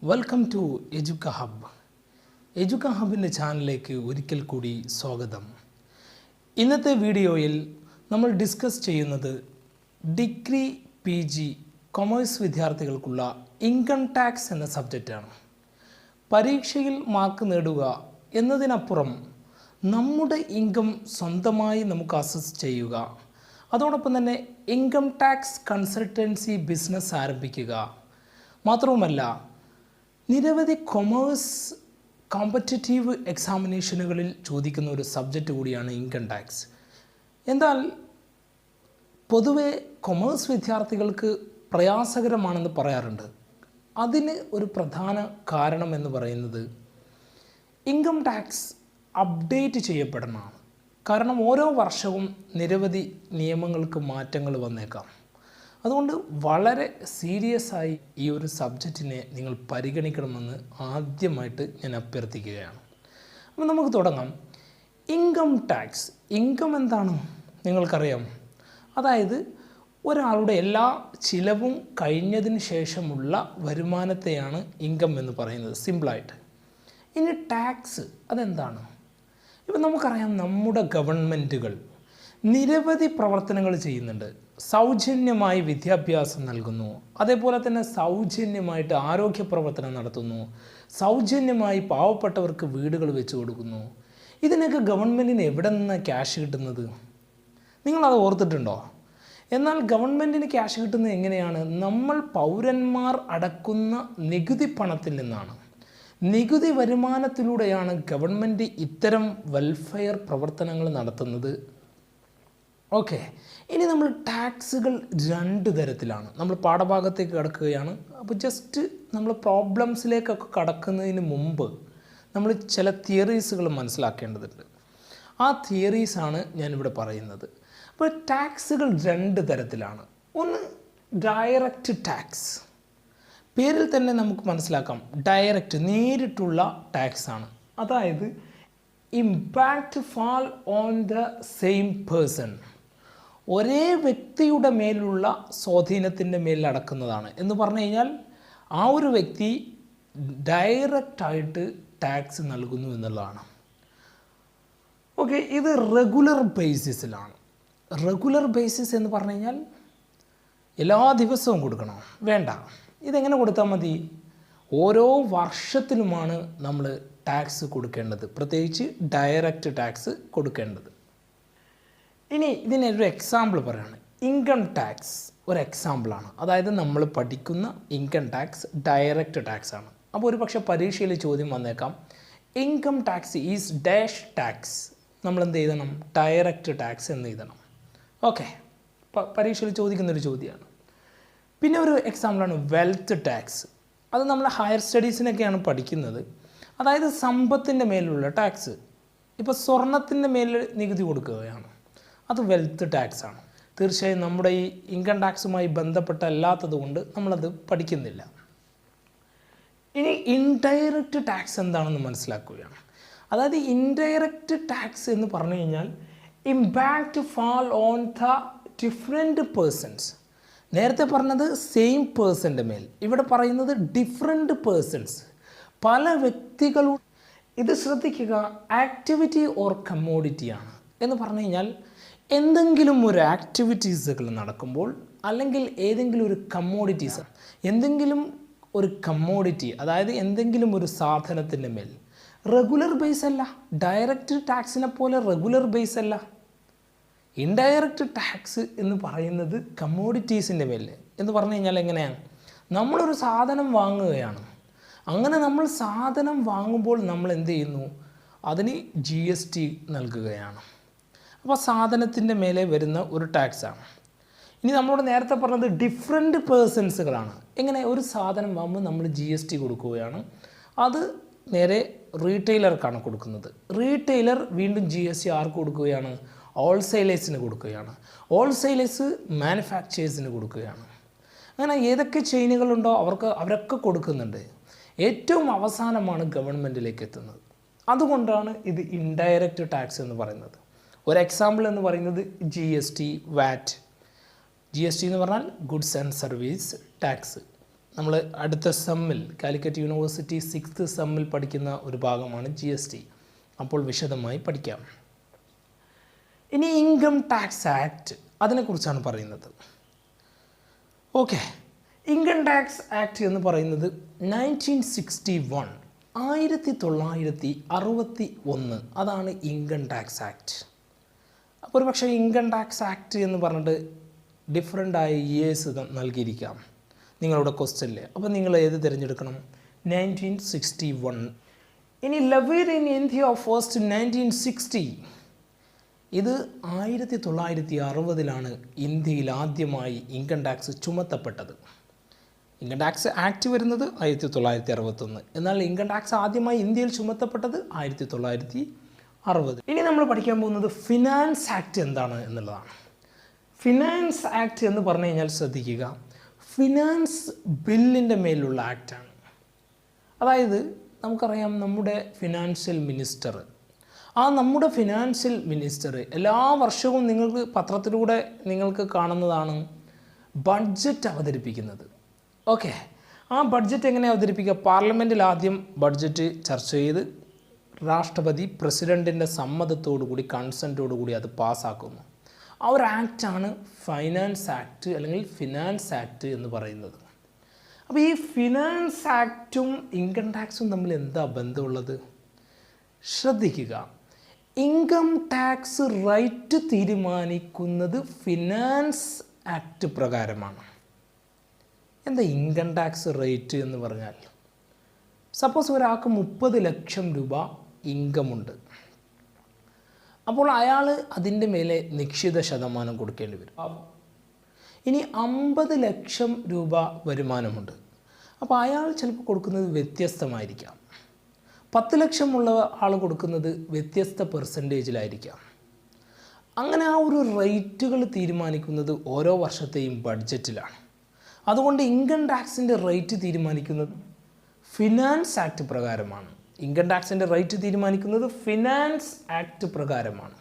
Welcome to Educa Hub. Educa ഹബിൻ്റെ ചാനലിലേക്ക് ഒരിക്കൽ കൂടി സ്വാഗതം. ഇന്നത്തെ വീഡിയോയിൽ നമ്മൾ ഡിസ്കസ് ചെയ്യുന്നത് ഡിഗ്രി PG കൊമേഴ്സ് വിദ്യാർത്ഥികൾക്കുള്ള ഇൻകം ടാക്സ് എന്ന സബ്ജക്റ്റാണ്. പരീക്ഷയിൽ മാർക്ക് നേടുക എന്നതിനപ്പുറം നമ്മുടെ ഇൻകം സ്വന്തമായി നമുക്ക് അസസ് ചെയ്യുക, അതോടൊപ്പം തന്നെ ഇൻകം ടാക്സ് കൺസൾട്ടൻസി ബിസിനസ് ആരംഭിക്കുക, മാത്രവുമല്ല നിരവധി കൊമേഴ്സ് കോമ്പറ്റേറ്റീവ് എക്സാമിനേഷനുകളിൽ ചോദിക്കുന്ന ഒരു സബ്ജക്റ്റ് കൂടിയാണ് ഇൻകം ടാക്സ്. എന്നാൽ പൊതുവെ കൊമേഴ്സ് വിദ്യാർത്ഥികൾക്ക് പ്രയാസകരമാണെന്ന് പറയാറുണ്ട്. അതിന് ഒരു പ്രധാന കാരണം എന്ന് പറയുന്നത് ഇൻകം ടാക്സ് അപ്ഡേറ്റ് ചെയ്യപ്പെടണമാണ്. കാരണം ഓരോ വർഷവും നിരവധി നിയമങ്ങൾക്ക് മാറ്റങ്ങൾ വന്നേക്കാം. അതുകൊണ്ട് വളരെ സീരിയസ് ആയി ഈ ഒരു സബ്ജക്റ്റിനെ നിങ്ങൾ പരിഗണിക്കണമെന്ന് ആദ്യമായിട്ട് ഞാൻ അഭ്യർത്ഥിക്കുകയാണ്. അപ്പോൾ നമുക്ക് തുടങ്ങാം. ഇൻകം ടാക്സ്, ഇൻകം എന്താണ് നിങ്ങൾക്കറിയാം. അതായത് ഒരാളുടെ എല്ലാ ചിലവും കഴിഞ്ഞതിന് ശേഷമുള്ള വരുമാനത്തെയാണ് ഇൻകം എന്ന് പറയുന്നത് സിമ്പിളായിട്ട്. ഇനി ടാക്സ് അതെന്താണ്? ഇപ്പം നമുക്കറിയാം, നമ്മുടെ ഗവൺമെൻറ്റുകൾ നിരവധി പ്രവർത്തനങ്ങൾ ചെയ്യുന്നുണ്ട്. സൗജന്യമായി വിദ്യാഭ്യാസം നൽകുന്നു, അതേപോലെ തന്നെ സൗജന്യമായിട്ട് ആരോഗ്യ പ്രവർത്തനം നടത്തുന്നു, സൗജന്യമായി പാവപ്പെട്ടവർക്ക് വീടുകൾ വെച്ച് കൊടുക്കുന്നു. ഇതിനൊക്കെ ഗവൺമെൻറ്റിന് എവിടെ നിന്നാണ് ക്യാഷ് കിട്ടുന്നത്? നിങ്ങളത് ഓർത്തിട്ടുണ്ടോ? എന്നാൽ ഗവൺമെൻറ്റിന് ക്യാഷ് കിട്ടുന്നത് എങ്ങനെയാണ്? നമ്മൾ പൗരന്മാർ അടക്കുന്ന നികുതി പണത്തിൽ നിന്നാണ്. നികുതി വരുമാനത്തിലൂടെയാണ് ഗവൺമെൻറ് ഇത്തരം വെൽഫെയർ പ്രവർത്തനങ്ങൾ നടത്തുന്നത്. ഓക്കെ, ഇനി നമ്മൾ ടാക്സുകൾ രണ്ട് തരത്തിലാണ്. നമ്മൾ പാഠഭാഗത്തേക്ക് കടക്കുകയാണ്. അപ്പോൾ ജസ്റ്റ് നമ്മൾ പ്രോബ്ലംസിലേക്കൊക്കെ കടക്കുന്നതിന് മുമ്പ് നമ്മൾ ചില തിയറീസുകൾ മനസ്സിലാക്കേണ്ടതുണ്ട്. ആ തിയറീസാണ് ഞാനിവിടെ പറയുന്നത്. അപ്പോൾ ടാക്സുകൾ രണ്ട് തരത്തിലാണ്. ഒന്ന് ഡയറക്റ്റ് ടാക്സ്. പേരിൽ തന്നെ നമുക്ക് മനസ്സിലാക്കാം, ഡയറക്റ്റ് നേരിട്ടുള്ള ടാക്സ് ആണ്. അതായത് impact fall on the same person, ഒരേ വ്യക്തിയുടെ മേലുള്ള സ്വാധീനത്തിൻ്റെ മേലിൽ അടക്കുന്നതാണ്. എന്ന് പറഞ്ഞു കഴിഞ്ഞാൽ ആ ഒരു വ്യക്തി ഡയറക്റ്റായിട്ട് ടാക്സ് നൽകുന്നു എന്നുള്ളതാണ്. ഓക്കെ, ഇത് റെഗുലർ ബേസിസിലാണ്. റെഗുലർ ബേസിസ് എന്ന് പറഞ്ഞു കഴിഞ്ഞാൽ എല്ലാ ദിവസവും കൊടുക്കണം വേണ്ട. ഇതെങ്ങനെ കൊടുത്താൽ മതി? ഓരോ വർഷത്തിലുമാണ് നമ്മൾ ടാക്സ് കൊടുക്കേണ്ടത്, പ്രത്യേകിച്ച് ഡയറക്റ്റ് ടാക്സ് കൊടുക്കേണ്ടത്. ഇനി ഇതിനൊരു എക്സാമ്പിൾ പറയുകയാണ്. ഇൻകം ടാക്സ് ഒരു എക്സാമ്പിളാണ്. അതായത് നമ്മൾ പഠിക്കുന്ന ഇൻകം ടാക്സ് ഡയറക്റ്റ് ടാക്സ് ആണ്. അപ്പോൾ ഒരു പക്ഷേ പരീക്ഷയിൽ ചോദ്യം വന്നേക്കാം, income tax is dash tax. നമ്മൾ എന്ത് എഴുതണം? ഡയറക്റ്റ് ടാക്സ് എന്ന് എഴുതണം. ഓക്കെ, പരീക്ഷയിൽ ചോദിക്കുന്നൊരു ചോദ്യമാണ്. പിന്നെ ഒരു എക്സാമ്പിളാണ് വെൽത്ത് ടാക്സ്. അത് നമ്മൾ ഹയർ സ്റ്റഡീസിനൊക്കെയാണ് പഠിക്കുന്നത്. അതായത് സമ്പത്തിൻ്റെ മേലുള്ള ടാക്സ്. ഇപ്പോൾ സ്വർണത്തിൻ്റെ മേലിൽ നികുതി കൊടുക്കുകയാണ്, അത് വെൽത്ത് ടാക്സ് ആണ്. തീർച്ചയായും നമ്മുടെ ഈ ഇൻകം ടാക്സുമായി ബന്ധപ്പെട്ടല്ലാത്തത് കൊണ്ട് നമ്മളത് പഠിക്കുന്നില്ല. ഇനി ഇൻഡയറക്റ്റ് ടാക്സ് എന്താണെന്ന് മനസ്സിലാക്കുകയാണ്. അതായത് ഇൻഡയറക്റ്റ് ടാക്സ് എന്ന് പറഞ്ഞു കഴിഞ്ഞാൽ impact fall on the different persons. നേരത്തെ പറഞ്ഞത് സെയിം പേഴ്സൻ്റെ മേൽ, ഇവിടെ പറയുന്നത് ഡിഫറെൻറ്റ് പേഴ്സൺസ്, പല വ്യക്തികളും. ഇത് ശ്രദ്ധിക്കുക, ആക്ടിവിറ്റി ഓർ കമ്മോഡിറ്റിയാണ്. എന്ന് പറഞ്ഞു കഴിഞ്ഞാൽ എന്തെങ്കിലും ഒരു ആക്ടിവിറ്റീസുകൾ നടക്കുമ്പോൾ, അല്ലെങ്കിൽ ഏതെങ്കിലും ഒരു കമ്മോഡിറ്റീസ്, എന്തെങ്കിലും ഒരു കമ്മോഡിറ്റി, അതായത് എന്തെങ്കിലും ഒരു സാധനത്തിൻ്റെ മേൽ റെഗുലർ ബേസ് അല്ല. ഡയറക്റ്റ് ടാക്സിനെ പോലെ റെഗുലർ ബേസ് അല്ല. ഇൻഡയറക്റ്റ് ടാക്സ് എന്ന് പറയുന്നത് കമ്മോഡിറ്റീസിൻ്റെ മേൽ. എന്ന് പറഞ്ഞു കഴിഞ്ഞാൽ എങ്ങനെയാണ്? നമ്മളൊരു സാധനം വാങ്ങുകയാണ്. അങ്ങനെ നമ്മൾ സാധനം വാങ്ങുമ്പോൾ നമ്മൾ എന്ത് ചെയ്യുന്നു? അതിന് GST നൽകുകയാണ്. അപ്പോൾ സാധനത്തിൻ്റെ മേലെ വരുന്ന ഒരു ടാക്സാണ്. ഇനി നമ്മളോട് നേരത്തെ പറഞ്ഞത് ഡിഫറെൻറ്റ് പേഴ്സൺസുകളാണ്. എങ്ങനെ? ഒരു സാധനം വാങ്ങുമ്പോൾ നമ്മൾ GST കൊടുക്കുകയാണ്. അത് നേരെ റീറ്റെയിലർക്കാണ് കൊടുക്കുന്നത്. റീറ്റെയിലർ വീണ്ടും GST ആർക്ക് കൊടുക്കുകയാണ്? ഹോൾസെയിലേഴ്സിന് കൊടുക്കുകയാണ്. ഹോൾസെയിലേഴ്സ് മാനുഫാക്ചേഴ്സിന് കൊടുക്കുകയാണ്. അങ്ങനെ ഏതൊക്കെ ചെയിനുകളുണ്ടോ അവരൊക്കെ കൊടുക്കുന്നുണ്ട്. ഏറ്റവും അവസാനമാണ് ഗവൺമെൻറ്റിലേക്ക് എത്തുന്നത്. അതുകൊണ്ടാണ് ഇത് ഇൻഡയറക്റ്റ് ടാക്സ് എന്ന് പറയുന്നത്. ഒരു എക്സാമ്പിൾ എന്ന് പറയുന്നത് GST, VAT. GST എന്ന് പറഞ്ഞാൽ ഗുഡ്സ് ആൻഡ് സർവീസ് ടാക്സ്. നമ്മൾ അടുത്ത സെമ്മിൽ കാലിക്കറ്റ് യൂണിവേഴ്സിറ്റി 6th സെമ്മിൽ പഠിക്കുന്ന ഒരു ഭാഗമാണ് GST. അപ്പോൾ വിശദമായി പഠിക്കാം. ഇനി ഇൻകം ടാക്സ് ആക്ട്, അതിനെക്കുറിച്ചാണ് പറയുന്നത്. ഓക്കെ, ഇൻകം ടാക്സ് ആക്ട് എന്ന് പറയുന്നത് 1961, 1961 അതാണ് ഇൻകം ടാക്സ് ആക്ട്. അപ്പോൾ ഒരു പക്ഷേ ഇൻകം ടാക്സ് ആക്ട് എന്ന് പറഞ്ഞിട്ട് ഡിഫറെൻ്റ് ആയ ഇയേഴ്സ് നൽകിയിരിക്കാം നിങ്ങളുടെ ക്വസ്റ്റ്യനിൽ. അപ്പോൾ നിങ്ങൾ ഏത് തിരഞ്ഞെടുക്കണം? 1961. ഇനി ലെവിഡ് ഇൻ ഇന്ത്യ ഫസ്റ്റ് 1960, ഇത് 1960 ഇന്ത്യയിൽ ആദ്യമായി ഇൻകം ടാക്സ് ചുമത്തപ്പെട്ടത്. ഇൻകം ടാക്സ് ആക്ട് വരുന്നത് 1961, എന്നാൽ ഇൻകം ടാക്സ് ആദ്യമായി ഇന്ത്യയിൽ ചുമത്തപ്പെട്ടത് 1960. ഇനി നമ്മൾ പഠിക്കാൻ പോകുന്നത് ഫിനാൻസ് ആക്ട് എന്താണ് എന്നുള്ളതാണ്. ഫിനാൻസ് ആക്ട് എന്ന് പറഞ്ഞു കഴിഞ്ഞാൽ ശ്രദ്ധിക്കുക, ഫിനാൻസ് ബില്ലിൻ്റെ മേലുള്ള ആക്റ്റാണ്. അതായത് നമുക്കറിയാം നമ്മുടെ ഫിനാൻഷ്യൽ മിനിസ്റ്റർ, നമ്മുടെ ഫിനാൻഷ്യൽ മിനിസ്റ്റർ എല്ലാ വർഷവും നിങ്ങൾക്ക് പത്രത്തിലൂടെ നിങ്ങൾക്ക് കാണുന്നതാണ് ബഡ്ജറ്റ് അവതരിപ്പിക്കുന്നത്. ഓക്കെ, ആ ബഡ്ജറ്റ് എങ്ങനെ അവതരിപ്പിക്കുക? പാർലമെൻറ്റിൽ ആദ്യം ബഡ്ജറ്റ് ചർച്ച ചെയ്ത് രാഷ്ട്രപതി പ്രസിഡൻറ്റിൻ്റെ സമ്മതത്തോടുകൂടി കൺസെൻറ്റോടുകൂടി അത് പാസ്സാക്കുന്നു. ആ ഒരു ആക്റ്റാണ് ഫൈനാൻസ് ആക്ട് അല്ലെങ്കിൽ ഫിനാൻസ് ആക്ട് എന്ന് പറയുന്നത്. അപ്പോൾ ഈ ഫിനാൻസ് ആക്റ്റും ഇൻകം ടാക്സും തമ്മിൽ എന്താ ബന്ധമുള്ളത്? ശ്രദ്ധിക്കുക, ഇൻകം ടാക്സ് റേറ്റ് തീരുമാനിക്കുന്നത് ഫിനാൻസ് ആക്ട് പ്രകാരമാണ്. എന്താ ഇൻകം ടാക്സ് റേറ്റ് എന്ന് പറഞ്ഞാൽ? സപ്പോസ് ഒരാൾക്ക് 30 ലക്ഷം രൂപ ഇൻകമുണ്ട്, അപ്പോൾ അയാൾ അതിൻ്റെ മേലെ നിശ്ചിത ശതമാനം കൊടുക്കേണ്ടി വരും. ഇനി 50 ലക്ഷം രൂപ വരുമാനമുണ്ട്, അപ്പോൾ അയാൾ ചിലപ്പോൾ കൊടുക്കുന്നത് വ്യത്യസ്തമായിരിക്കാം. 10 ലക്ഷമുള്ള ആൾ കൊടുക്കുന്നത് വ്യത്യസ്ത പെർസെൻറ്റേജിലായിരിക്കാം. അങ്ങനെ ആ ഒരു റേറ്റുകൾ തീരുമാനിക്കുന്നത് ഓരോ വർഷത്തെയും ബഡ്ജറ്റിലാണ്. അതുകൊണ്ട് ഇൻകം ടാക്സിൻ്റെ റേറ്റ് തീരുമാനിക്കുന്നത് ഫിനാൻസ് ആക്ട് പ്രകാരമാണ്. ഇൻകം ടാക്സിൻ്റെ റേറ്റ് തീരുമാനിക്കുന്നത് ഫിനാൻസ് ആക്ട് പ്രകാരമാണ്.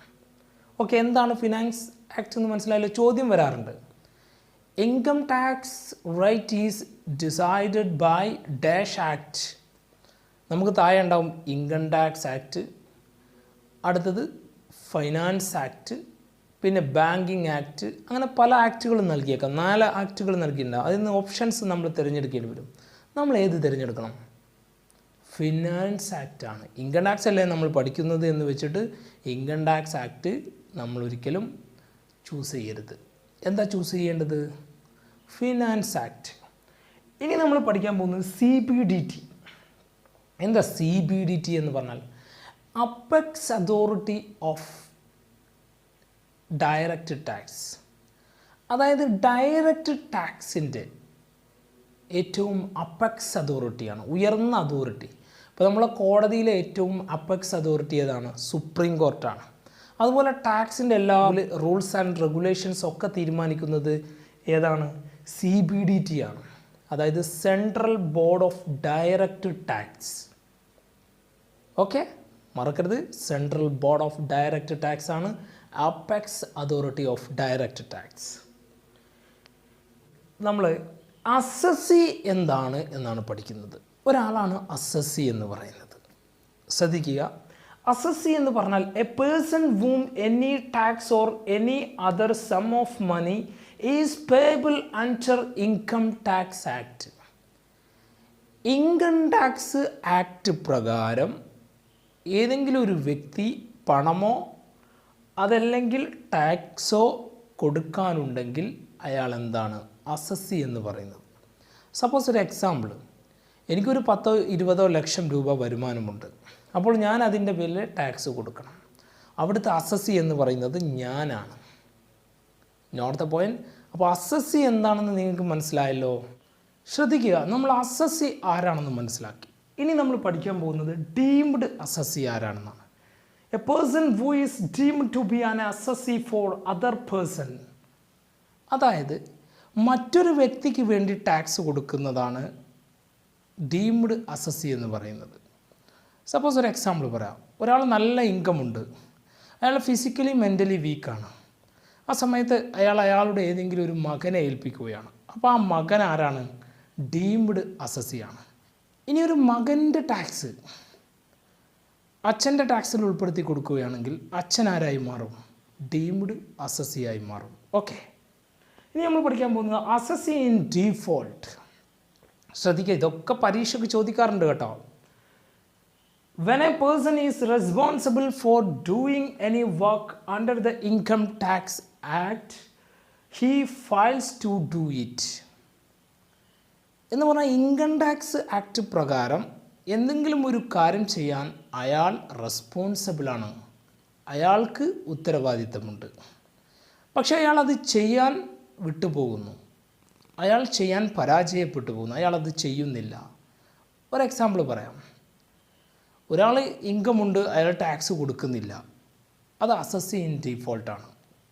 ഓക്കെ, എന്താണ് ഫിനാൻസ് ആക്ട് എന്ന് മനസ്സിലായല്ലോ? ചോദ്യം വരാറുണ്ട്, income tax rate is decided by dash act. നമുക്ക് താഴെ ഉണ്ടാവും ഇൻകം ടാക്സ് ആക്ട്, അടുത്തത് ഫൈനാൻസ് ആക്ട്, പിന്നെ ബാങ്കിങ് ആക്ട്, അങ്ങനെ പല ആക്റ്റുകളും നൽകിയേക്കാം. 4 ആക്റ്റുകൾ നൽകിയിട്ടുണ്ടാകും. അതിൽ നിന്ന് ഓപ്ഷൻസ് നമ്മൾ തിരഞ്ഞെടുക്കേണ്ടി വരും. നമ്മൾ ഏത് തിരഞ്ഞെടുക്കണം? ഫിനാൻസ് ആക്റ്റാണ്. ഇൻകം ടാക്സ് അല്ലേ നമ്മൾ പഠിക്കുന്നത് എന്ന് വെച്ചിട്ട് ഇൻകം ടാക്സ് ആക്ട് നമ്മൾ ഒരിക്കലും ചൂസ് ചെയ്യരുത്. എന്താ ചൂസ് ചെയ്യേണ്ടത്? Finance act. ഇനി നമ്മൾ പഠിക്കാൻ പോകുന്നത് CBDT. എന്താ CBDT എന്ന് പറഞ്ഞാൽ? Apex authority of direct tax. അതായത് ഡയറക്റ്റ് ടാക്സിൻ്റെ ഏറ്റവും അപ്പെക്സ് അതോറിറ്റിയാണ്, ഉയർന്ന അതോറിറ്റി. ഇപ്പോൾ നമ്മളെ കോടതിയിലെ ഏറ്റവും അപ്പെക്സ് അതോറിറ്റി ഏതാണ്? സുപ്രീം കോർട്ടാണ്. അതുപോലെ ടാക്സിൻ്റെ എല്ലാ റൂൾസ് ആൻഡ് റെഗുലേഷൻസ് ഒക്കെ തീരുമാനിക്കുന്നത് ഏതാണ്? CBDT ആണ്. അതായത് central board of direct tax. Okay, മറക്കരുത്, central board of direct tax ആണ് apex authority of direct tax. നമ്മൾ അസസി എന്താണ് എന്നാണ് പഠിക്കുന്നത്. ഒരാളാണ് അസസി എന്ന് പറയുന്നത്. ശ്രദ്ധിക്കുക, അസസി എന്ന് പറഞ്ഞാൽ A person whom any tax or any other sum of money is payable under income tax act. Income tax act പ്രകാരം ഏതെങ്കിലും ഒരു വ്യക്തി പണമോ അതല്ലെങ്കിൽ ടാക്സോ കൊടുക്കാനുണ്ടെങ്കിൽ അയാൾ എന്താണ്? അസസി എന്ന് പറയുന്നത്. സപ്പോസ് ഒരു എക്സാമ്പിൾ, എനിക്കൊരു 10-20 ലക്ഷം രൂപ വരുമാനമുണ്ട്, അപ്പോൾ ഞാൻ അതിൻ്റെ പേരിൽ ടാക്സ് കൊടുക്കണം. അവിടുത്തെ അസസി എന്ന് പറയുന്നത് ഞാനാണ്. Note the point. അപ്പോൾ അസസി എന്താണെന്ന് നിങ്ങൾക്ക് മനസ്സിലായല്ലോ. ശ്രദ്ധിക്കുക, നമ്മൾ അസസി ആരാണെന്ന് മനസ്സിലാക്കി. ഇനി നമ്മൾ പഠിക്കാൻ പോകുന്നത് ഡീംഡ് അസസി ആരാണെന്നാണ്. A person who is deemed to be an assessee for other person. അതായത് മറ്റൊരു വ്യക്തിക്ക് വേണ്ടി ടാക്സ് കൊടുക്കുന്നതാണ് ഡീംഡ് അസസി എന്ന് പറയുന്നത്. സപ്പോസ് ഒരു എക്സാമ്പിൾ പറയാം, ഒരാൾ നല്ല ഇൻകം ഉണ്ട്, അയാൾ ഫിസിക്കലി മെൻ്റലി വീക്കാണ്. ആ സമയത്ത് അയാളുടെ ഏതെങ്കിലും ഒരു മകനെ ഏൽപ്പിക്കുകയാണ്. അപ്പോൾ ആ മകൻ ആരാണ്? ഡീംഡ് അസസിയാണ്. ഇനി ഒരു മകൻ്റെ ടാക്സ് അച്ഛൻ്റെ ടാക്സിൽ ഉൾപ്പെടുത്തി കൊടുക്കുകയാണെങ്കിൽ അച്ഛൻ ആരായി മാറും? ഡീംഡ് അസസിയായി മാറും. ഓക്കെ, ഇനി നമ്മൾ പഠിക്കാൻ പോകുന്നത് അസസി ഇൻ ഡീഫോൾട്ട്. ശ്രദ്ധിക്കുക, ഇതൊക്കെ പരീക്ഷയ്ക്ക് ചോദിക്കാറുണ്ട് കേട്ടോ. When a person is responsible for doing any work under the Income Tax Act, he files to do it. എന്ന് പറഞ്ഞാൽ ഇൻകം ടാക്സ് ആക്ട് പ്രകാരം എന്തെങ്കിലും ഒരു കാര്യം ചെയ്യാൻ അയാൾ റെസ്പോൺസിബിളാണ്, അയാൾക്ക് ഉത്തരവാദിത്തമുണ്ട്. പക്ഷേ അയാൾ അത് ചെയ്യാൻ വിട്ടുപോകുന്നു, അയാൾ ചെയ്യാൻ പരാജയപ്പെട്ടു പോകുന്നു, അയാൾ അത് ചെയ്യുന്നില്ല. ഒരു എക്സാമ്പിൾ പറയാം. ഒരാൾ ഇൻകമുണ്ട്, അയാൾ ടാക്സ് കൊടുക്കുന്നില്ല, അത് അസസി ഇൻ ഡീഫോൾട്ടാണ്,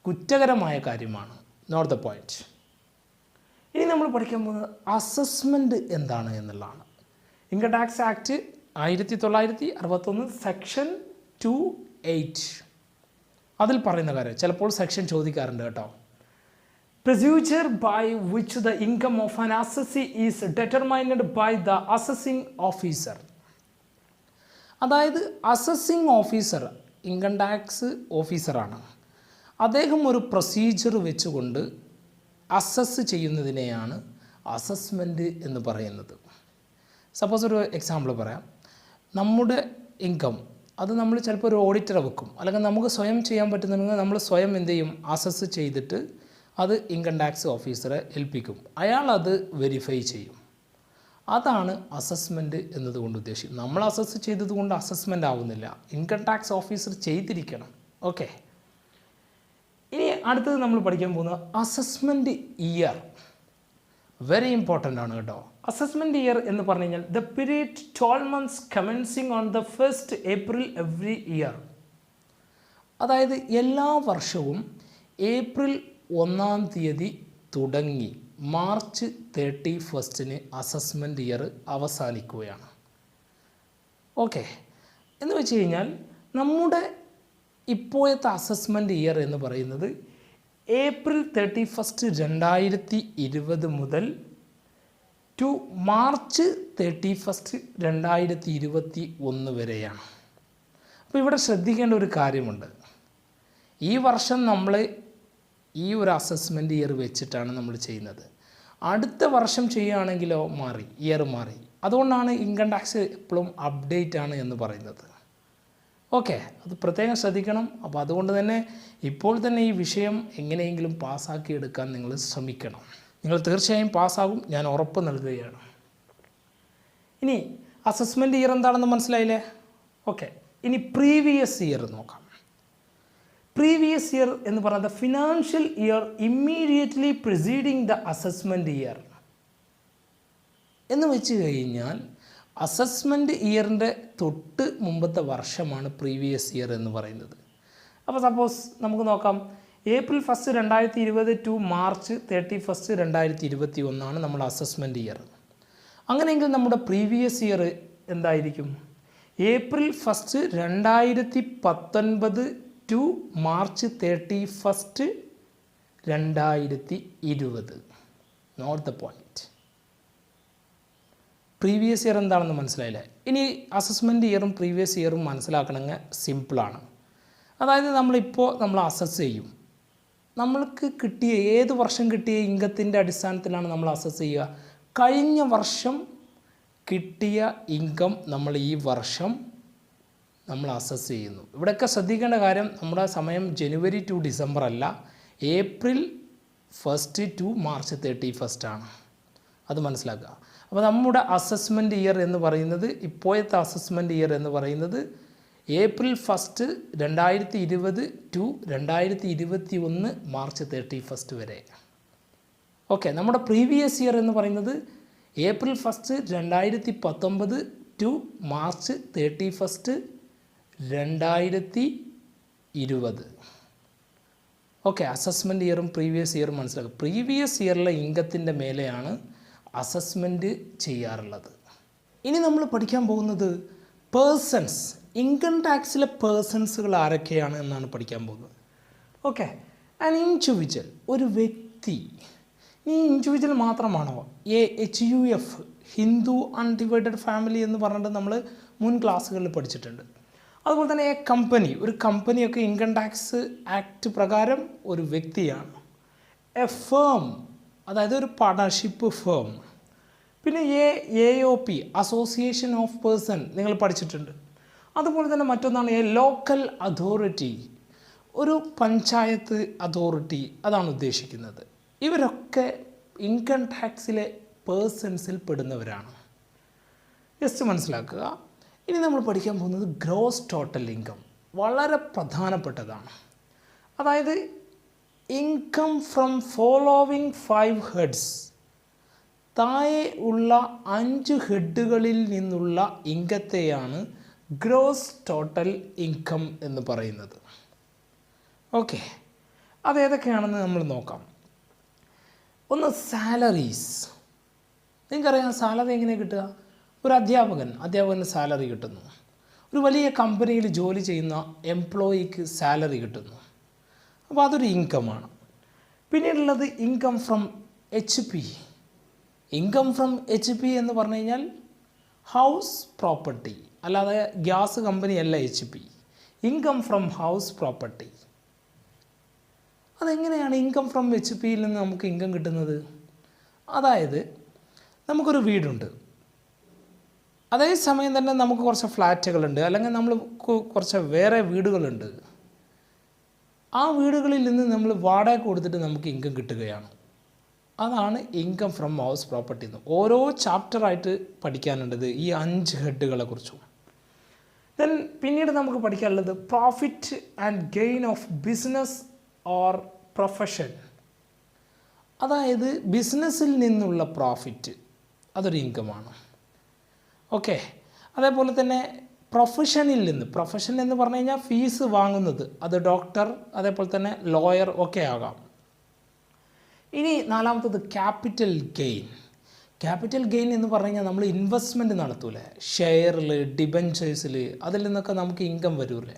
കുറ്റകരമായ കാര്യമാണ്. Note the point. ഇനി നമ്മൾ പഠിക്കാൻ പോകുന്നത് അസസ്മെൻറ്റ് എന്താണ് എന്നുള്ളതാണ്. ഇൻകം ടാക്സ് ആക്ട് 1961 സെക്ഷൻ 28 അതിൽ പറയുന്ന കാര്യം ചിലപ്പോൾ സെക്ഷൻ ചോദിക്കാറുണ്ട് കേട്ടോ. Procedure by which the income of an assessee is determined by the assessing officer. അതായത് അസസ്സിങ് ഓഫീസർ ഇൻകം ടാക്സ് ഓഫീസറാണ്. അദ്ദേഹം ഒരു പ്രൊസീജിയർ വെച്ചുകൊണ്ട് അസസ് ചെയ്യുന്നതിനെയാണ് അസസ്മെൻറ്റ് എന്ന് പറയുന്നത്. സപ്പോസ് ഒരു എക്സാമ്പിൾ പറയാം. നമ്മുടെ ഇൻകം അത് നമ്മൾ ചിലപ്പോൾ ഒരു ഓഡിറ്ററെ വെക്കും, അല്ലെങ്കിൽ നമുക്ക് സ്വയം ചെയ്യാൻ പറ്റുന്നുണ്ടെങ്കിൽ നമ്മൾ സ്വയം എന്ത് ചെയ്യും? അസസ് ചെയ്തിട്ട് അത് ഇൻകം ടാക്സ് ഓഫീസറെ ഏൽപ്പിക്കും, അയാൾ അത് വെരിഫൈ ചെയ്യും. അതാണ് അസസ്മെൻറ്റ് എന്നതുകൊണ്ട് ഉദ്ദേശിക്കുന്നത്. നമ്മൾ അസസ് ചെയ്തതുകൊണ്ട് അസസ്മെൻ്റ് ആവുന്നില്ല, ഇൻകം ടാക്സ് ഓഫീസർ ചെയ്തിരിക്കണം. ഓക്കെ, ഇനി അടുത്തത് നമ്മൾ പഠിക്കാൻ പോകുന്നത് അസസ്മെൻറ്റ് ഇയർ. വെരി ഇമ്പോർട്ടൻ്റ് ആണ് കേട്ടോ. അസസ്മെൻറ്റ് ഇയർ എന്ന് പറഞ്ഞു കഴിഞ്ഞാൽ the period 12 months commencing on the 1st April every year. അതായത് എല്ലാ വർഷവും ഏപ്രിൽ 1-ാം തീയതി തുടങ്ങി മാർച്ച് 31 അസസ്മെൻറ്റ് ഇയർ അവസാനിക്കുകയാണ്. ഓക്കെ, എന്ന് വെച്ച് കഴിഞ്ഞാൽ നമ്മുടെ ഇപ്പോഴത്തെ അസസ്മെൻറ്റ് ഇയർ എന്ന് പറയുന്നത് ഏപ്രിൽ 31 2020 മുതൽ ടു മാർച്ച് 31 2021 വരെയാണ്. അപ്പോൾ ഇവിടെ ശ്രദ്ധിക്കേണ്ട ഒരു കാര്യമുണ്ട്. ഈ വർഷം നമ്മൾ ഈ ഒരു അസസ്മെൻറ്റ് ഇയർ വെച്ചിട്ടാണ് നമ്മൾ ചെയ്യുന്നത്. അടുത്ത വർഷം ചെയ്യുകയാണെങ്കിലോ മാറി, ഇയർ മാറി. അതുകൊണ്ടാണ് ഇൻകം ടാക്സ് എപ്പോഴും അപ്ഡേറ്റ് ആണ് എന്ന് പറയുന്നത്. ഓക്കെ, അത് പ്രത്യേകം ശ്രദ്ധിക്കണം. അപ്പോൾ അതുകൊണ്ട് തന്നെ ഇപ്പോൾ തന്നെ ഈ വിഷയം എങ്ങനെയെങ്കിലും പാസ്സാക്കി എടുക്കാൻ നിങ്ങൾ ശ്രമിക്കണം. നിങ്ങൾ തീർച്ചയായും പാസ്സാകും, ഞാൻ ഉറപ്പ് നൽകുകയാണ്. ഇനി അസസ്മെൻറ്റ് ഇയർ എന്താണെന്ന് മനസ്സിലായില്ലേ? ഓക്കെ, ഇനി പ്രീവിയസ് ഇയർ നോക്കാം. പ്രീവിയസ് ഇയർ എന്ന് പറയുന്നത് financial year immediately preceding the assessment year എന്ന് വെച്ച് കഴിഞ്ഞാൽ അസസ്മെൻറ്റ് ഇയറിൻ്റെ തൊട്ട് മുമ്പത്തെ വർഷമാണ് പ്രീവിയസ് ഇയർ എന്ന് പറയുന്നത്. അപ്പോൾ സപ്പോസ് നമുക്ക് നോക്കാം, ഏപ്രിൽ 1 2020 ടു മാർച്ച് 31 2021 നമ്മുടെ അസസ്മെൻറ്റ് ഇയർ. അങ്ങനെയെങ്കിൽ നമ്മുടെ പ്രീവിയസ് ഇയർ എന്തായിരിക്കും? April 1 2019 to March 31 2020. Note the point. Previous year എന്താണെന്ന് മനസ്സിലായില്ലേ? ഇനി അസസ്മെൻറ്റ് ഇയറും പ്രീവിയസ് ഇയറും മനസ്സിലാക്കണമെങ്കിൽ സിമ്പിളാണ്. അതായത് നമ്മൾ അസസ് ചെയ്യും. നമ്മൾക്ക് കിട്ടിയ ഏത് വർഷം കിട്ടിയ ഇൻകത്തിൻ്റെ അടിസ്ഥാനത്തിലാണ് നമ്മൾ അസസ് ചെയ്യുക. കഴിഞ്ഞ വർഷം കിട്ടിയ ഇൻകം നമ്മൾ ഈ വർഷം നമ്മൾ അസസ് ചെയ്യുന്നു. ഇവിടെയൊക്കെ ശ്രദ്ധിക്കേണ്ട കാര്യം, നമ്മുടെ സമയം ജനുവരി ടു ഡിസംബർ അല്ല, ഏപ്രിൽ 1 ടു മാർച്ച് 31 ആണ്. അത് മനസ്സിലാക്കുക. അപ്പോൾ നമ്മുടെ അസസ്മെൻറ്റ് ഇയർ എന്ന് പറയുന്നത്, ഇപ്പോഴത്തെ അസസ്മെൻറ്റ് ഇയർ എന്ന് പറയുന്നത് ഏപ്രിൽ 1 2020 ടു 2021 മാർച്ച് 31 വരെ. ഓക്കെ, നമ്മുടെ പ്രീവിയസ് ഇയർ എന്ന് പറയുന്നത് April 1 2019 to March 31 2020. Okay, assessment ഇയറും പ്രീവിയസ് ഇയറും മനസ്സിലാക്കുക. പ്രീവിയസ് ഇയറിലെ ഇൻകത്തിൻ്റെ മേലെയാണ് അസസ്മെൻറ്റ് ചെയ്യാറുള്ളത്. ഇനി നമ്മൾ പഠിക്കാൻ പോകുന്നത് പേഴ്സൺസ്, ഇൻകം ടാക്സിലെ പേഴ്സൺസുകൾ ആരൊക്കെയാണ് എന്നാണ് പഠിക്കാൻ പോകുന്നത്. ഓക്കെ, ആൻ ഇൻഡിവിജ്വൽ, ഒരു വ്യക്തി. ഈ ഇൻഡിവിജ്വൽ മാത്രമാണോ? HUF ഹിന്ദു അൺഡിവൈഡഡ് ഫാമിലി എന്ന് പറഞ്ഞിട്ട് നമ്മൾ മുൻ ക്ലാസ്സുകളിൽ പഠിച്ചിട്ടുണ്ട്. അതുപോലെ തന്നെ ഒരു കമ്പനിയൊക്കെ ഇൻകം ടാക്സ് ആക്ട് പ്രകാരം ഒരു വ്യക്തിയാണ്. എ ഫേം അതായത് ഒരു പാർട്ണർഷിപ്പ് ഫേം. പിന്നെ AOP അസോസിയേഷൻ ഓഫ് പേഴ്സൺ നിങ്ങൾ പഠിച്ചിട്ടുണ്ട്. അതുപോലെ തന്നെ മറ്റൊന്നാണ് ലോക്കൽ അതോറിറ്റി, ഒരു പഞ്ചായത്ത് അതോറിറ്റി, അതാണ് ഉദ്ദേശിക്കുന്നത്. ഇവരൊക്കെ ഇൻകം ടാക്സിലെ പേഴ്സൺസിൽ പെടുന്നവരാണ്. ജസ്റ്റ് മനസ്സിലാക്കുക. ഇനി നമ്മൾ പഠിക്കാൻ പോകുന്നത് ഗ്രോസ് ടോട്ടൽ ഇൻകം. വളരെ പ്രധാനപ്പെട്ടതാണ്. അതായത് ഇൻകം ഫ്രം ഫോളോവിങ് 5 ഹെഡ്സ്, താഴെ ഉള്ള 5 ഹെഡുകളിൽ നിന്നുള്ള ഇൻകത്തെയാണ് ഗ്രോസ് ടോട്ടൽ ഇൻകം എന്ന് പറയുന്നത്. ഓക്കെ, അതേതൊക്കെയാണെന്ന് നമ്മൾ നോക്കാം. ഒന്ന് സാലറീസ്. നിങ്ങൾക്കറിയാം സാലറി എങ്ങനെ കിട്ടുക? ഒരു അധ്യാപകന് സാലറി കിട്ടുന്നു. ഒരു വലിയ കമ്പനിയിൽ ജോലി ചെയ്യുന്ന എംപ്ലോയിക്ക് സാലറി കിട്ടുന്നു. അപ്പോൾ അതൊരു ഇൻകമാണ്. പിന്നീടുള്ളത് income from HP. Income from HP എന്ന് പറഞ്ഞു കഴിഞ്ഞാൽ ഹൗസ് പ്രോപ്പർട്ടി, അല്ലാതെ ഗ്യാസ് കമ്പനിയല്ല HP. Income from house property. അതെങ്ങനെയാണ് ഇൻകം ഫ്രം HPയിൽ നിന്ന് നമുക്ക് ഇൻകം കിട്ടുന്നത്? അതായത് നമുക്കൊരു വീടുണ്ട്, അതേസമയം തന്നെ നമുക്ക് കുറച്ച് ഫ്ലാറ്റുകളുണ്ട്, അല്ലെങ്കിൽ നമ്മൾ കുറച്ച് വേറെ വീടുകളുണ്ട്. ആ വീടുകളിൽ നിന്ന് നമ്മൾ വാടക കൊടുത്തിട്ട് നമുക്ക് ഇൻകം കിട്ടുകയാണ്. അതാണ് ഇൻകം ഫ്രം ഹൗസ് പ്രോപ്പർട്ടി എന്ന്. ഓരോ ചാപ്റ്ററായിട്ട് പഠിക്കാനുള്ളത് ഈ 5 ഹെഡുകളെ കുറിച്ചും. ദെൻ പിന്നീട് നമുക്ക് പഠിക്കാനുള്ളത് profit and gain of business or profession. അതായത് ബിസിനസ്സിൽ നിന്നുള്ള പ്രോഫിറ്റ്, അതൊരു ഇൻകമാണ്. ഓക്കെ, അതേപോലെ തന്നെ പ്രൊഫഷനിൽ നിന്ന്, പ്രൊഫഷൻ എന്ന് പറഞ്ഞു കഴിഞ്ഞാൽ ഫീസ് വാങ്ങുന്നത്, അത് ഡോക്ടർ, അതേപോലെ തന്നെ ലോയർ ഒക്കെ ആകാം. ഇനി നാലാമത്തത് ക്യാപിറ്റൽ ഗെയിൻ. ക്യാപിറ്റൽ ഗെയിൻ എന്ന് പറഞ്ഞു കഴിഞ്ഞാൽ നമ്മൾ ഇൻവെസ്റ്റ്മെൻറ്റ് നടത്തൂലേ, ഷെയറിൽ, ഡിബഞ്ചേഴ്സിൽ, അതിൽ നിന്നൊക്കെ നമുക്ക് ഇൻകം വരൂലേ,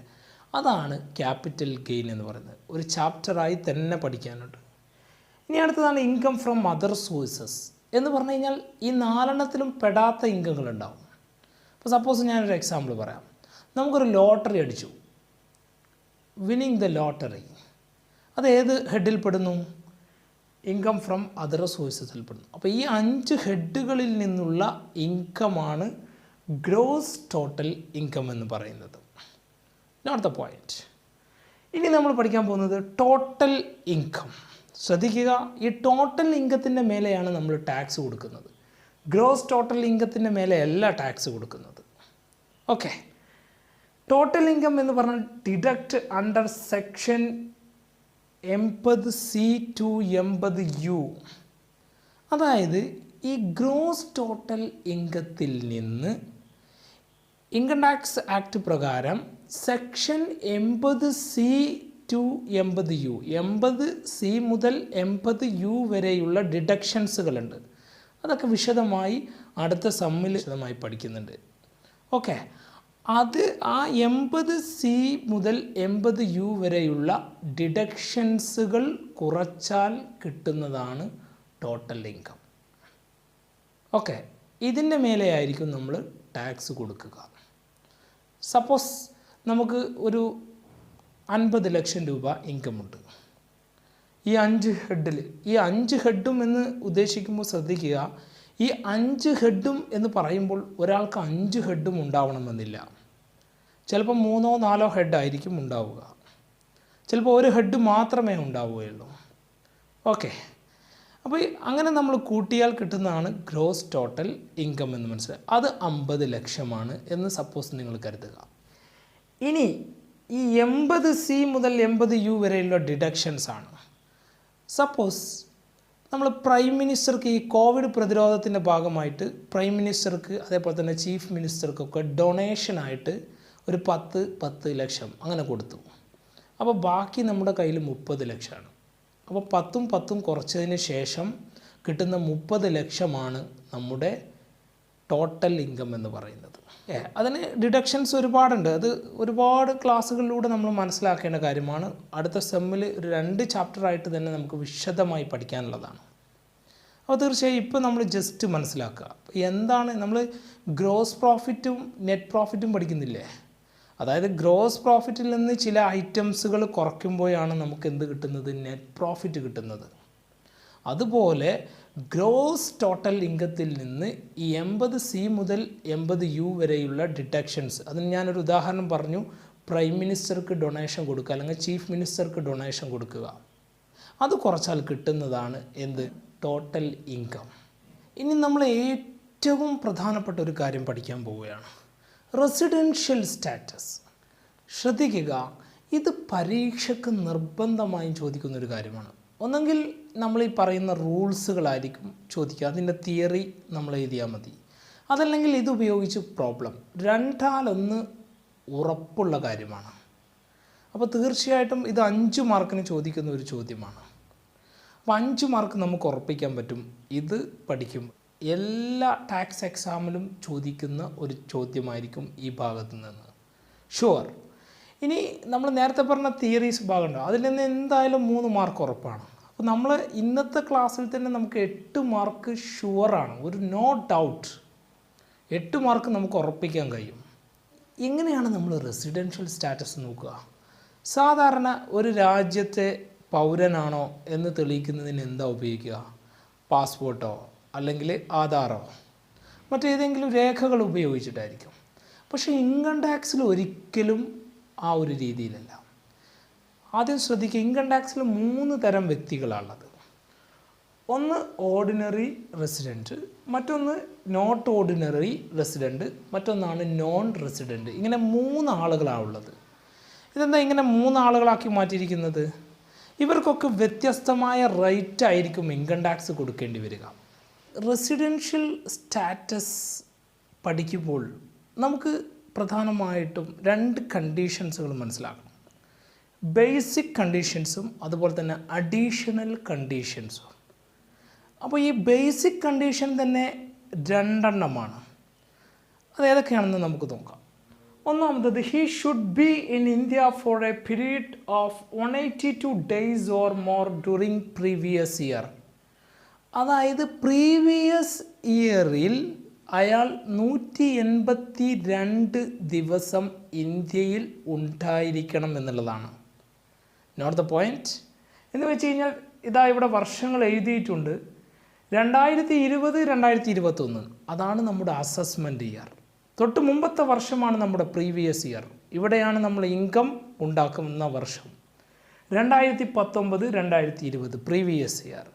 അതാണ് ക്യാപിറ്റൽ ഗെയിൻ എന്ന് പറയുന്നത്. ഒരു ചാപ്റ്ററായി തന്നെ പഠിക്കാനുണ്ട്. ഇനി അടുത്തതാണ് ഇൻകം ഫ്രം അതർ സോഴ്സസ് എന്ന് പറഞ്ഞു കഴിഞ്ഞാൽ ഈ 4 പെടാത്ത ഇൻകങ്ങളുണ്ടാവും. ഇപ്പോൾ സപ്പോസ് ഞാനൊരു എക്സാമ്പിൾ പറയാം. നമുക്കൊരു ലോട്ടറി അടിച്ചു, വിന്നിങ് ദ ലോട്ടറി. അത് ഏത് ഹെഡിൽ പെടുന്നു? ഇൻകം ഫ്രം അതർ സോഴ്സസിൽ പെടുന്നു. അപ്പോൾ ഈ 5 ഹെഡുകളിൽ നിന്നുള്ള ഇൻകമാണ് ഗ്രോസ് ടോട്ടൽ ഇൻകം എന്ന് പറയുന്നത്. അടുത്ത പോയിന്റ്. ഇനി നമ്മൾ പഠിക്കാൻ പോകുന്നത് ടോട്ടൽ ഇൻകം. ശ്രദ്ധിക്കുക, ഈ ടോട്ടൽ ഇൻകത്തിൻ്റെ മേലെയാണ് നമ്മൾ ടാക്സ് കൊടുക്കുന്നത്. ഗ്രോസ് ടോട്ടൽ ഇൻകത്തിൻ്റെ മേലെ അല്ല ടാക്സ് കൊടുക്കുന്നത്. ഓക്കെ, ടോട്ടൽ ഇൻകം എന്ന് പറഞ്ഞാൽ deduct under section 80C to 80U. അതായത് ഈ ഗ്രോസ് ടോട്ടൽ ഇൻകത്തിൽ നിന്ന് ഇൻകം ടാക്സ് ആക്ട് പ്രകാരം section 80C to 80U, 80C മുതൽ 80U വരെയുള്ള ഡിഡക്ഷൻസുകളുണ്ട്. അതൊക്കെ വിശദമായി അടുത്ത സമ്മിൽ വിശദമായി പഠിക്കുന്നുണ്ട്. ഓക്കെ, അത് ആ 80C മുതൽ 80U വരെയുള്ള ഡിഡക്ഷൻസുകൾ കുറച്ചാൽ കിട്ടുന്നതാണ് ടോട്ടൽ ഇൻകം. ഓക്കെ, ഇതിൻ്റെ മേലെയായിരിക്കും നമ്മൾ ടാക്സ് കൊടുക്കുക. സപ്പോസ് നമുക്ക് ഒരു 50 ലക്ഷം രൂപ ഇൻകമുണ്ട്. ഈ 5 ഹെഡിൽ, ഈ 5 ഹെഡും എന്ന് ഉദ്ദേശിക്കുമ്പോൾ ശ്രദ്ധിക്കുക, ഈ 5 ഹെഡും എന്ന് പറയുമ്പോൾ ഒരാൾക്ക് 5 ഹെഡും ഉണ്ടാവണമെന്നില്ല. ചിലപ്പോൾ 3 or 4 ഹെഡായിരിക്കും ഉണ്ടാവുക, ചിലപ്പോൾ ഒരു ഹെഡ് മാത്രമേ ഉണ്ടാവുകയുള്ളൂ. ഓക്കെ, അപ്പോൾ അങ്ങനെ നമ്മൾ കൂട്ടിയാൽ കിട്ടുന്നതാണ് ഗ്രോസ് ടോട്ടൽ ഇൻകം എന്ന് മനസ്സിലായി. അത് 50 ലക്ഷമാണ് എന്ന് സപ്പോസ് നിങ്ങൾ കരുതുക. ഇനി ഈ 80C മുതൽ 80U വരെയുള്ള ഡിഡക്ഷൻസ് ആണ്. സപ്പോസ് നമ്മൾ പ്രൈം മിനിസ്റ്റർക്ക് ഈ കോവിഡ് പ്രതിരോധത്തിൻ്റെ ഭാഗമായിട്ട് പ്രൈം മിനിസ്റ്റർക്ക് അതേപോലെ തന്നെ ചീഫ് മിനിസ്റ്റർക്കൊക്കെ ഡൊണേഷനായിട്ട് ഒരു 10 ലക്ഷം അങ്ങനെ കൊടുത്തു. അപ്പോൾ ബാക്കി നമ്മുടെ കയ്യിൽ 30 ലക്ഷമാണ്. അപ്പോൾ 10 കുറച്ചതിന് ശേഷം കിട്ടുന്ന 30 ലക്ഷമാണ് നമ്മുടെ ടോട്ടൽ ഇൻകം എന്ന് പറയുന്നത്. അതിന് ഡിഡക്ഷൻസ് ഒരുപാടുണ്ട്. അത് ഒരുപാട് ക്ലാസ്സുകളിലൂടെ നമ്മൾ മനസ്സിലാക്കേണ്ട കാര്യമാണ്. അടുത്ത സെമ്മിൽ ഒരു 2 ചാപ്റ്ററായിട്ട് തന്നെ നമുക്ക് വിശദമായി പഠിക്കാനുള്ളതാണ്. അപ്പോൾ തീർച്ചയായും ഇപ്പോൾ നമ്മൾ ജസ്റ്റ് മനസ്സിലാക്കുക എന്താണ് നമ്മൾ ഗ്രോസ് പ്രോഫിറ്റും നെറ്റ് പ്രോഫിറ്റും പഠിക്കുന്നില്ലേ. അതായത് ഗ്രോസ് പ്രോഫിറ്റിൽ നിന്ന് ചില ഐറ്റംസുകൾ കുറയ്ക്കുമ്പോഴാണ് നമുക്ക് എന്ത് കിട്ടുന്നത്, നെറ്റ് പ്രോഫിറ്റ് കിട്ടുന്നത്. അതുപോലെ ഗ്രോസ് ടോട്ടൽ ഇൻകത്തിൽ നിന്ന് ഈ 80C മുതൽ 80U വരെയുള്ള ഡിഡക്ഷൻസ്, അതിന് ഞാനൊരു ഉദാഹരണം പറഞ്ഞു, പ്രൈം മിനിസ്റ്റർക്ക് ഡൊണേഷൻ കൊടുക്കുക അല്ലെങ്കിൽ ചീഫ് മിനിസ്റ്റർക്ക് ഡൊണേഷൻ കൊടുക്കുക, അത് കുറച്ചാൽ കിട്ടുന്നതാണ് എന്ത്, ടോട്ടൽ ഇൻകം. ഇനി നമ്മൾ ഏറ്റവും പ്രധാനപ്പെട്ട ഒരു കാര്യം പഠിക്കാൻ പോവുകയാണ്, റെസിഡൻഷ്യൽ സ്റ്റാറ്റസ്. ശ്രദ്ധിക്കുക, ഇത് പരീക്ഷയ്ക്ക് നിർബന്ധമായും ചോദിക്കുന്നൊരു കാര്യമാണ്. ഒന്നെങ്കിൽ നമ്മൾ ഈ പറയുന്ന റൂൾസുകളായിരിക്കും ചോദിക്കുക, അതിൻ്റെ തിയറി നമ്മൾ എഴുതിയാൽ മതി. അതല്ലെങ്കിൽ ഇത് ഉപയോഗിച്ച് പ്രോബ്ലം, രണ്ടാലൊന്ന് ഉറപ്പുള്ള കാര്യമാണ്. അപ്പോൾ തീർച്ചയായിട്ടും ഇത് 5 മാർക്കിന് ചോദിക്കുന്ന ഒരു ചോദ്യമാണ്. അപ്പോൾ 5 മാർക്ക് നമുക്ക് ഉറപ്പിക്കാൻ പറ്റും ഇത് പഠിക്കും. എല്ലാ ടാക്സ് എക്സാമിലും ചോദിക്കുന്ന ഒരു ചോദ്യമായിരിക്കും ഈ ഭാഗത്ത് നിന്ന്, ഷുവർ. ഇനി നമ്മൾ നേരത്തെ പറഞ്ഞ തിയറീസ് ഭാഗമുണ്ടോ, അതിൽ നിന്ന് എന്തായാലും 3 മാർക്ക് ഉറപ്പാണ്. അപ്പോൾ നമ്മൾ ഇന്നത്തെ ക്ലാസ്സിൽ തന്നെ നമുക്ക് 8 മാർക്ക് ഷുവറാണ്, ഒരു നോ ഡൗട്ട് 8 മാർക്ക് നമുക്ക് ഉറപ്പിക്കാൻ കഴിയും. എങ്ങനെയാണ് നമ്മൾ റെസിഡൻഷ്യൽ സ്റ്റാറ്റസ് നോക്കുക? സാധാരണ ഒരു രാജ്യത്തെ പൗരനാണോ എന്ന് തെളിയിക്കുന്നതിന് എന്താ ഉപയോഗിക്കുക? പാസ്പോർട്ടോ അല്ലെങ്കിൽ ആധാറോ മറ്റേതെങ്കിലും രേഖകൾ ഉപയോഗിച്ചിട്ടായിരിക്കും. പക്ഷേ ഇൻകം ടാക്സിൽ ഒരിക്കലും ആ ഒരു രീതിയിലല്ല. ആദ്യം ശ്രദ്ധിക്കുക, ഇൻകം ടാക്സിൽ 3 തരം വ്യക്തികളാണുള്ളത്. ഒന്ന് ഓർഡിനറി റെസിഡൻറ്റ്, മറ്റൊന്ന് നോട്ട് ഓർഡിനറി റെസിഡൻറ്റ്, മറ്റൊന്നാണ് നോൺ റെസിഡൻറ്റ്. ഇങ്ങനെ 3 ആളുകളാണുള്ളത്. ഇതെന്താ ഇങ്ങനെ 3 ആളുകളാക്കി മാറ്റിയിരിക്കുന്നത്? ഇവർക്കൊക്കെ വ്യത്യസ്തമായ റേറ്റ് ആയിരിക്കും ഇൻകം ടാക്സ് കൊടുക്കേണ്ടി വരിക. റെസിഡൻഷ്യൽ സ്റ്റാറ്റസ് പഠിക്കുമ്പോൾ നമുക്ക് പ്രധാനമായിട്ടും 2 കണ്ടീഷൻസുകൾ മനസ്സിലാക്കണം. ബേസിക് കണ്ടീഷൻസും അതുപോലെ തന്നെ അഡീഷണൽ കണ്ടീഷൻസും. അപ്പോൾ ഈ ബേസിക് കണ്ടീഷൻ തന്നെ 2 എണ്ണമാണ്. അത് ഏതൊക്കെയാണെന്ന് നമുക്ക് നോക്കാം. ഒന്നാമത്തത്, he should be in India for A period of 182 days or more during previous year. അതായത് പ്രീവിയസ് ഇയറിൽ അയാൾ 182 ദിവസം ഇന്ത്യയിൽ ഉണ്ടായിരിക്കണം എന്നുള്ളതാണ്. നോട്ട് ദ പോയിൻറ്റ് എന്ന് വെച്ച് കഴിഞ്ഞാൽ ഇതാ ഇവിടെ വർഷങ്ങൾ എഴുതിയിട്ടുണ്ട്. 2020, 2021 അതാണ് നമ്മുടെ അസസ്മെൻറ്റ് ഇയർ. തൊട്ട് മുമ്പത്തെ വർഷമാണ് നമ്മുടെ പ്രീവിയസ് ഇയർ. ഇവിടെയാണ് നമ്മൾ ഇൻകം ഉണ്ടാക്കുന്ന വർഷം. 2019, 2020 പ്രീവിയസ് ഇയർ.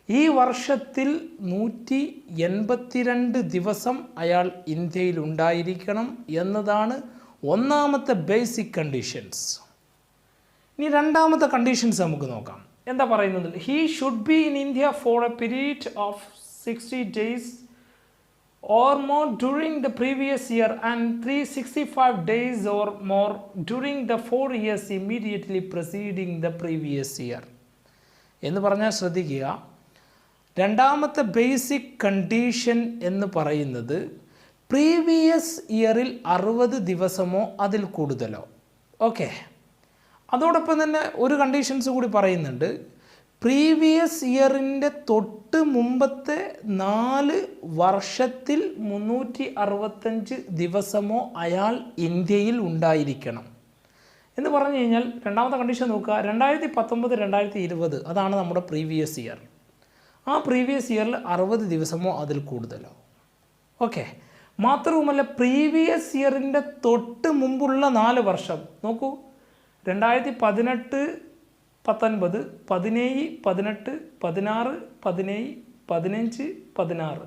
ഈ വർഷത്തിൽ 182 ദിവസം അയാൾ ഇന്ത്യയിൽ ഉണ്ടായിരിക്കണം എന്നതാണ് ഒന്നാമത്തെ ബേസിക് കണ്ടീഷൻസ്. ഇനി രണ്ടാമത്തെ കണ്ടീഷൻസ് നമുക്ക് നോക്കാം. എന്താ പറയുന്നത്? He should be in India for A period of 60 days or more during the previous year and 365 days or more during the 4 years immediately preceding the previous year. എന്ന് പറഞ്ഞാൽ ശ്രദ്ധിക്കുക, രണ്ടാമത്തെ ബേസിക് കണ്ടീഷൻ എന്ന് പറയുന്നത് പ്രീവിയസ് ഇയറിൽ 60 ദിവസമോ അതിൽ കൂടുതലോ. ഓക്കെ, അതോടൊപ്പം തന്നെ ഒരു കണ്ടീഷൻസ് കൂടി പറയുന്നുണ്ട്. പ്രീവിയസ് ഇയറിൻ്റെ തൊട്ട് മുമ്പത്തെ 4 വർഷത്തിൽ 365 ദിവസമോ അയാൾ ഇന്ത്യയിൽ ഉണ്ടായിരിക്കണം എന്ന് പറഞ്ഞു കഴിഞ്ഞാൽ, രണ്ടാമത്തെ കണ്ടീഷൻ നോക്കുക, 2019, 2020 അതാണ് നമ്മുടെ പ്രീവിയസ് ഇയർ. ആ പ്രീവിയസ് ഇയറിൽ 60 ദിവസമോ അതിൽ കൂടുതലോ. ഓക്കെ, മാത്രവുമല്ല പ്രീവിയസ് ഇയറിൻ്റെ തൊട്ട് മുമ്പുള്ള 4 വർഷം നോക്കൂ, 2018, 19, 17, 18, 16, 17, 15, 16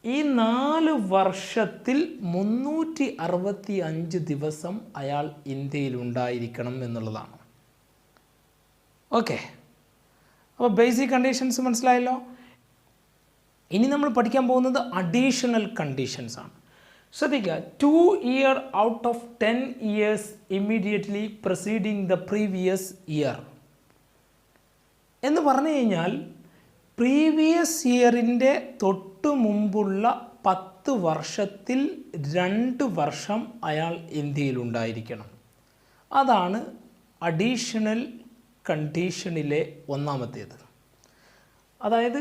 ഈ 4 വർഷത്തിൽ 365 ദിവസം അയാൾ ഇന്ത്യയിൽ ഉണ്ടായിരിക്കണം എന്നുള്ളതാണ്. ഓക്കെ, അപ്പോൾ ബേസിക് കണ്ടീഷൻസ് മനസ്സിലായല്ലോ. ഇനി നമ്മൾ പഠിക്കാൻ പോകുന്നത് അഡീഷണൽ കണ്ടീഷൻസ് ആണ്. ശ്രദ്ധിക്കുക, 2 years out of 10 years immediately preceding the previous year എന്ന് പറഞ്ഞു കഴിഞ്ഞാൽ പ്രീവിയസ് ഇയറിൻ്റെ തൊട്ട് മുമ്പുള്ള 10 വർഷത്തിൽ 2 വർഷം അയാൾ ഇന്ത്യയിൽ ഉണ്ടായിരിക്കണം. അതാണ് അഡീഷണൽ കണ്ടീഷനിലെ ഒന്നാമത്തേത്. അതായത്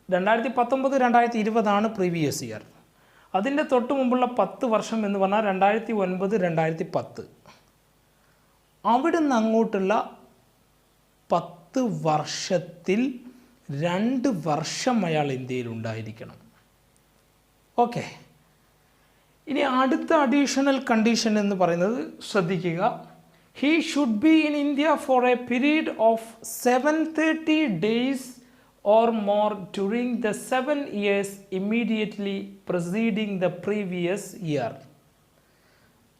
2019 2020 പ്രീവിയസ് ഇയർ. അതിൻ്റെ തൊട്ട് മുമ്പുള്ള 10 വർഷം എന്ന് പറഞ്ഞാൽ 2009 2010. അവിടുന്ന് അങ്ങോട്ടുള്ള 10 വർഷത്തിൽ 2 വർഷം അയാൾ ഇന്ത്യയിൽ ഉണ്ടായിരിക്കണം. ഓക്കെ, ഇനി അടുത്ത അഡീഷണൽ കണ്ടീഷൻ എന്ന് പറയുന്നത് ശ്രദ്ധിക്കുക. He should be in India for A period of 730 days or more during the 7 years immediately preceding the previous year.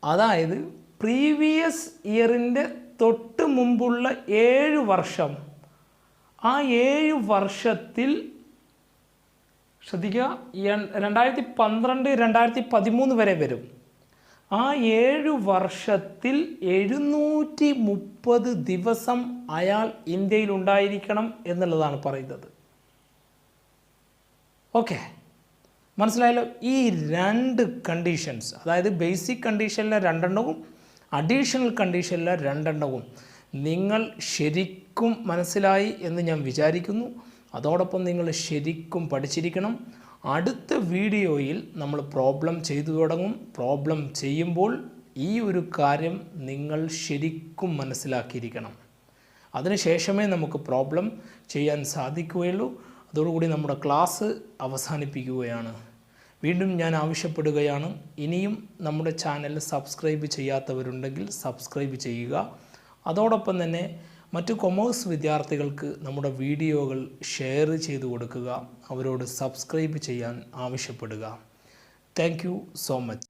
അതായത് പ്രീവിയസ് ഇയറിൻ്റെ തൊട്ട് മുമ്പുള്ള 7 വർഷം, ആ 7 വർഷത്തിൽ ശ്രദ്ധിക്കുക, 2012 2013 വരെ വരും. ആ 7 വർഷത്തിൽ 730 ദിവസം അയാൾ ഇന്ത്യയിൽ ഉണ്ടായിരിക്കണം എന്നുള്ളതാണ് പറയുന്നത്. ഓക്കെ, മനസ്സിലായല്ലോ? ഈ 2 കണ്ടീഷൻസ്, അതായത് ബേസിക് കണ്ടീഷനിലെ 2 അഡീഷണൽ കണ്ടീഷനിലെ 2 നിങ്ങൾ ശരിക്കും മനസ്സിലായി എന്ന് ഞാൻ വിചാരിക്കുന്നു. അതോടൊപ്പം നിങ്ങൾ ശരിക്കും പഠിച്ചിരിക്കണം. അടുത്ത വീഡിയോയിൽ നമ്മൾ പ്രോബ്ലം ചെയ്തു തുടങ്ങും. പ്രോബ്ലം ചെയ്യുമ്പോൾ ഈ ഒരു കാര്യം നിങ്ങൾ ശരിക്കും മനസ്സിലാക്കിയിരിക്കണം. അതിനുശേഷമേ നമുക്ക് പ്രോബ്ലം ചെയ്യാൻ സാധിക്കുകയുള്ളൂ. അതോടുകൂടി നമ്മുടെ ക്ലാസ് അവസാനിപ്പിക്കുകയാണ്. വീണ്ടും ഞാൻ ആവശ്യപ്പെടുകയാണ്, ഇനിയും നമ്മുടെ ചാനൽ സബ്സ്ക്രൈബ് ചെയ്യാത്തവരുണ്ടെങ്കിൽ സബ്സ്ക്രൈബ് ചെയ്യുക. അതോടൊപ്പം തന്നെ മറ്റു കൊമേഴ്സ് വിദ്യാർത്ഥികൾക്ക് നമ്മുടെ വീഡിയോകൾ ഷെയർ ചെയ്തു കൊടുക്കുക. അവരോട് സബ്സ്ക്രൈബ് ചെയ്യാൻ ആവശ്യപ്പെടുക. Thank you so much.